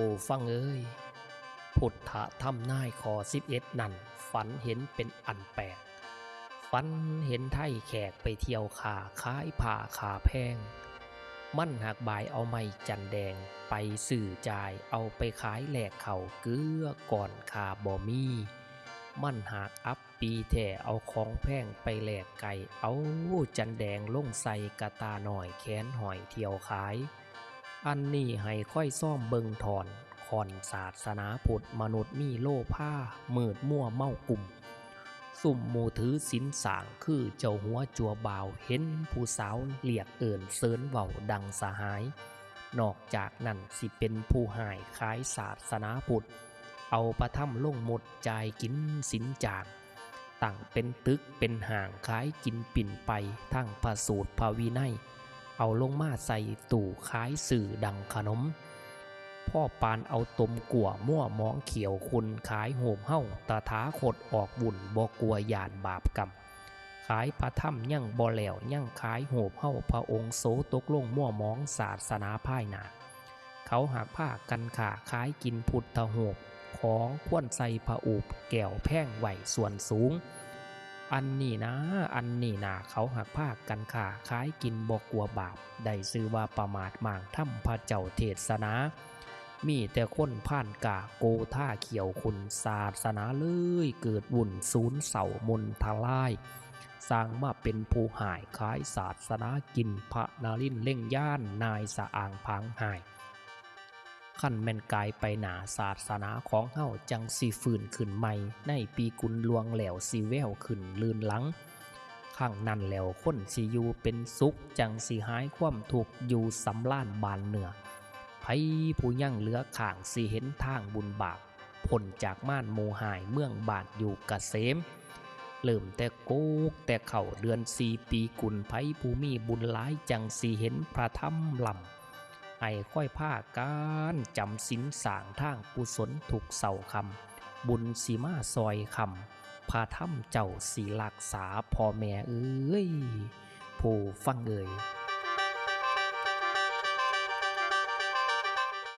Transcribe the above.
ผู้ฟังเอ้ยพุทธธรรมนายข้อ11นั่นฝันเห็นเป็นอันแปลกฝันเห็นไทยแขกไปเที่ยวขาขายผ้าขาแพงมั่นหักบายเอาไม้จันแดงไปสื่อจ่ายเอาไปขายแหลกเขาเกลือก่อนขาบ่มีมั่นหักอัพปีแท่เอาของแพงไปแหลกไก่เอาจันแดงลงใส่กระตาหน่อยแขนหอยเที่ยวขายอันนี้ให้ค่อยซ่อมเบิงถอนคอนศาสนาพุทธมนุษย์มีโลผ้ามืดมั่วเมากลุ่มสุ่มหมู่ถือศีลสางคือเจ้าหัวจัวบ่าวเห็นผู้สาวเรียกเอิ่นเสินเว้าดังสหายนอกจากนั้นสิเป็นผู้หายขายศาสนาพุทธเอาประทับลงหมดจ่ายกินสินจางตั้งเป็นตึกเป็นห่างขายกินปิ่นไปทั้งพระสูตรพระวินัยเอาลงมาใส่ตู่ขายสื่อดังขนมพ่อปานเอาตมกัวมั่วมองเขียวคุณขายโหมเฮ้าตถาคตออกบุญบ่กลัวยานบาปกรรมขายพระถ้ำยั่งบ่แหลวยั่งขายโหมเฮ้าพระองค์โสตกลงมั่วมองศาสนาพ่ายหนาเขาหากผ้ากันขาขายกินพุทธโหบของควนใส่พระอูบแก้วแพ่งไหวส่วนสูงอันนี้นะเขาหักผ้ากันขาขายกินบ่กลัวบาปได้ซื้อว่าประมาทม่างถ้ำพระเจ้าเทศนามีแต่คนผ่านกาโกท่าเขียวคุณศาสนาเลยเกิดวุ่นศูนย์เสามนทลายสร้างมาเป็นผู้หายขายศาสนากินพระนารินเล่งย่านนายสะอ่างพังหายขั้นแม่นกายไปหนาศาสนาของเฮาจังสีฟื้นขึ้นใหม่ในปีกุลลวงแหลวสีแววขึ้นลื่นหลังข้างนั้นแหลวคนสิอยู่เป็นสุขจังสิหายความทุกข์อยู่สำล้านบานเหนือไผผู้ยั่งเหลือข้างสิเห็นทางบุญบาปพ้นจากม่านโมหายเมืองบาดอยู่กเกษมเริ่มแต่โกกแต่เข่าเดือน4 ปีกุลไผผู้มีบุญหลายจังสิเห็นพระธรรมลำให้ค่อยผ้าการจำศีลสางทางกุศลถูกเสาคำบุญสีมาซอยคำพาถ้ำเจ้าสีรักษาพ่อแม่เอ้ยผู้ฟังเอ่ย